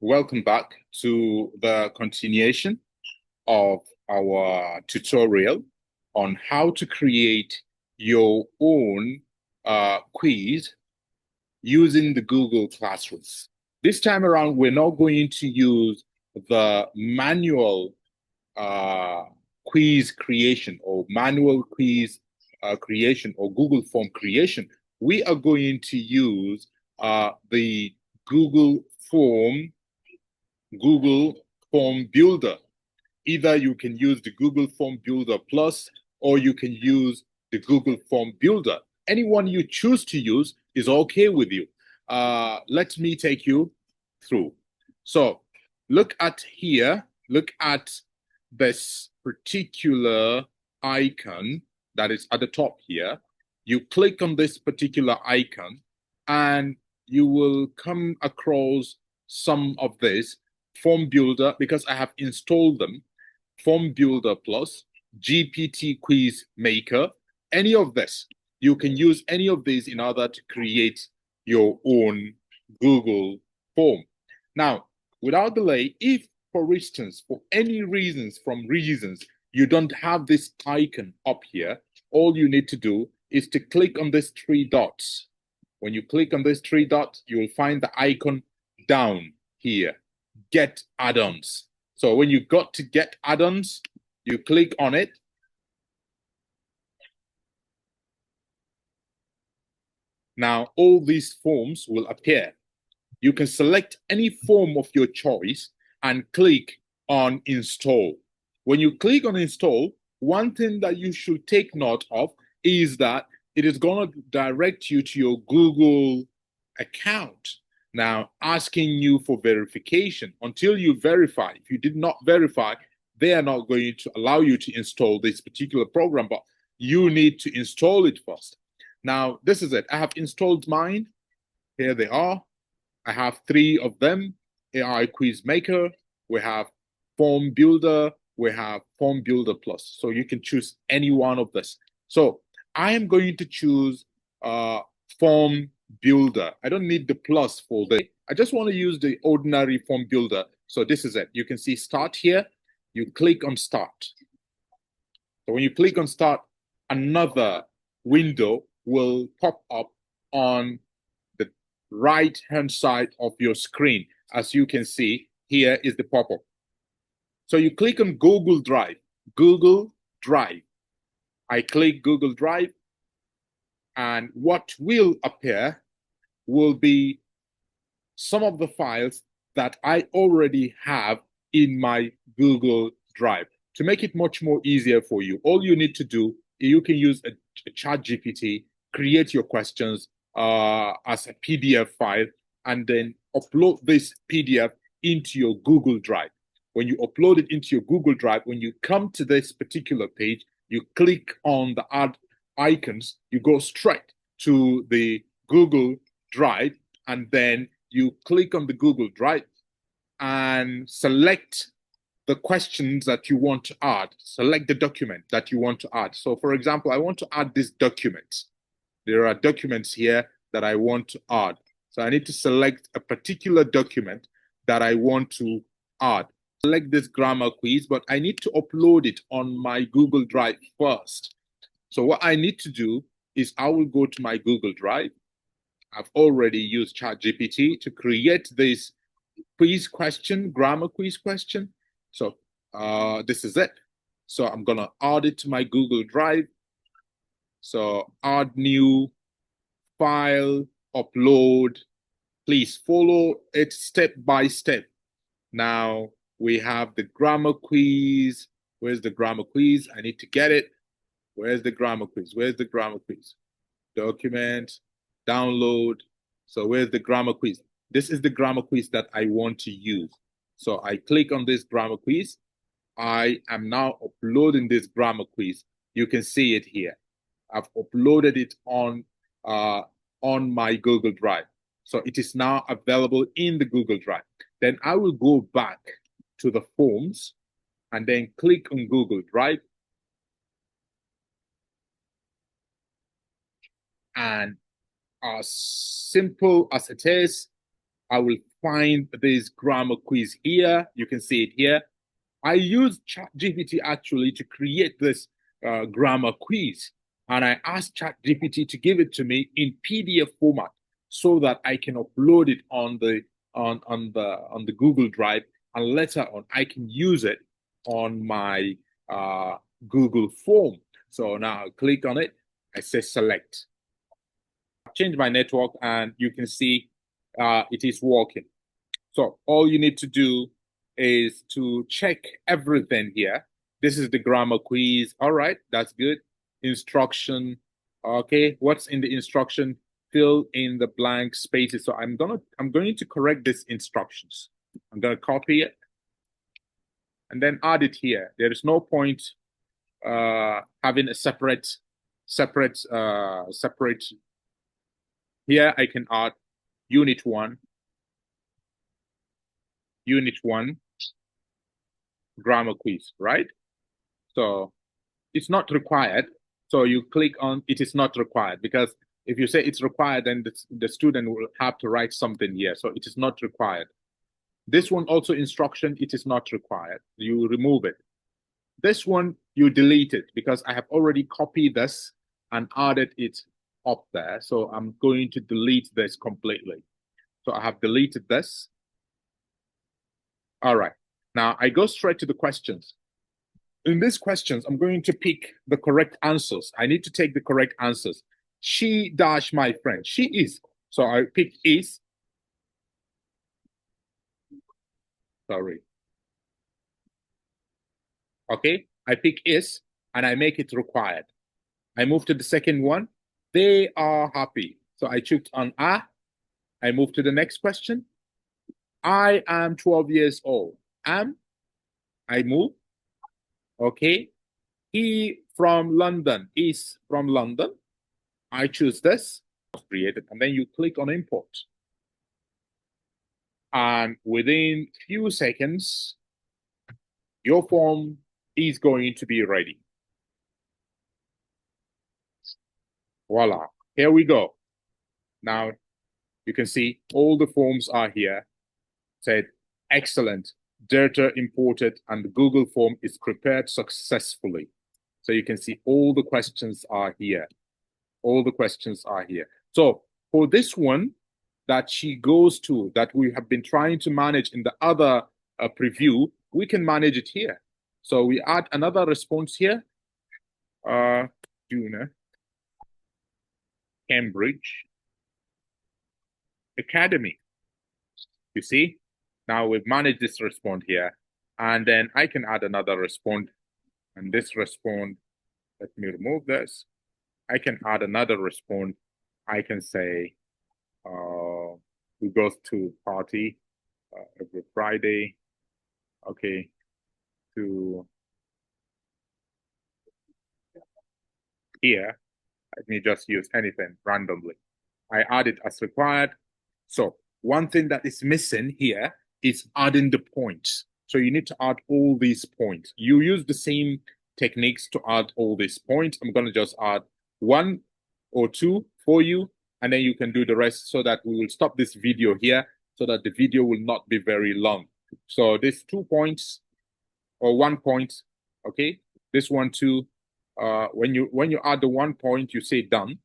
Welcome back to the continuation of our tutorial on how to create your own quiz using the Google Classroom. This time around, we're not going to use the manual quiz creation or manual quiz creation or Google form creation. We are going to use the Google Form Builder. Either you can use the Google Form Builder Plus or you can use the Google Form Builder. Anyone you choose to use is okay with you. Let me take you through. So look at here, look at this particular icon that is at the top here. You click on this particular icon and you will come across some of this Form Builder, because I have installed them, Form Builder Plus, GPT Quiz Maker, any of this. You can use any of these in order to create your own Google form. Now, without delay, if, for instance, for any reasons, you don't have this icon up here, all you need to do is to click on these three dots. When you click on these three dots, you will find the icon down here, Get Add-ons. So when you got to Get Add-ons, you click on it. Now, all these forms will appear. You can select any form of your choice and click on Install. When you click on Install, one thing that you should take note of is that it is going to direct you to your Google account. Now, asking you for verification. Until you verify, if you did not verify, they are not going to allow you to install this particular program, but you need to install it first. Now, this is it. I have installed mine. Here they are. I have three of them. AI Quiz Maker. We have Form Builder. We have Form Builder Plus. So you can choose any one of this. So I am going to choose Form Builder. I don't need the plus for this. I just want to use the ordinary Form Builder. So this is it. You can see Start here. You click on Start. So when you click on Start, another window will pop up on the right-hand side of your screen. As you can see, here is the pop-up. So you click on Google Drive. Google Drive. I click Google Drive, and what will appear will be some of the files that I already have in my Google Drive. To make it much more easier for you, all you need to do, you can use a ChatGPT, create your questions as a PDF file, and then upload this PDF into your Google Drive. When you upload it into your Google Drive, when you come to this particular page, you click on the add icons, you go straight to the Google Drive, and then you click on the Google Drive and select the questions that you want to add. Select the document that you want to add. So for example, I want to add this document. There are documents here that I want to add. So I need to select a particular document that I want to add. Select this grammar quiz, but I need to upload it on my Google Drive first. So what I need to do is I will go to my Google Drive. I've already used ChatGPT to create this quiz question, grammar quiz question. So this is it. So I'm gonna add it to my Google Drive. So add new file, upload. Please follow it step by step. Now we have the grammar quiz. Where's the grammar quiz? I need to get it. Where's the grammar quiz? Where's the grammar quiz? Document, download. So where's the grammar quiz? This is the grammar quiz that I want to use. So I click on this grammar quiz. I am now uploading this grammar quiz. You can see it here. I've uploaded it on my Google Drive. So it is now available in the Google Drive. Then I will go back to the forms and then click on Google Drive. And as simple as it is, I will find this grammar quiz here. You can see it here. I used ChatGPT actually to create this grammar quiz, and I asked ChatGPT to give it to me in PDF format so that I can upload it on the Google Drive, and later on I can use it on my Google form. So now I click on it. I say select. I've changed my network, and you can see it is working. So all you need to do is to check everything here. This is the grammar quiz. All right, that's good. Instruction. Okay, what's in the instruction? Fill in the blank spaces. So I'm going to correct these instructions. I'm gonna copy it and then add it here. There is no point having a separate. Here I can add unit 1 grammar quiz, right? So it's not required. So you click on it is not required, because if you say it's required, then the student will have to write something here. So it is not required. This one also instruction, it is not required. You remove it. This one, you delete it, because I have already copied this and added it up there. So I'm going to delete this completely. So I have deleted this. All right. Now I go straight to the questions. In these questions, I'm going to pick the correct answers. I need to take the correct answers. She dash my friend. She is. So I pick is. Sorry. Okay. I pick is and I make it required. I move to the second one. They are happy. So I choose on a. I move to the next question. I am 12 years old. Am. I move. Okay. He from London is from London. I choose this, created, and then you click on import. And within few seconds, your form is going to be ready. Voila, here we go. Now you can see all the forms are here. Said, excellent, data imported, and the Google form is prepared successfully. So you can see all the questions are here. All the questions are here. So for this one that she goes to, that we have been trying to manage in the other preview, we can manage it here. So we add another response here. Juna, Cambridge Academy. You see? Now we've managed this response here. And then I can add another response. And this response, let me remove this. I can add another response. I can say, we go to party every Friday. Okay, to here. Let me just use anything randomly. I add it as required. So one thing that is missing here is adding the points. So you need to add all these points. You use the same techniques to add all these points. I'm going to just add 1 or 2 for you, and then you can do the rest, so that we will stop this video here, so that the video will not be very long. So this 2 points or 1 point, okay? This 1, 2. When you add the 1 point, you say done.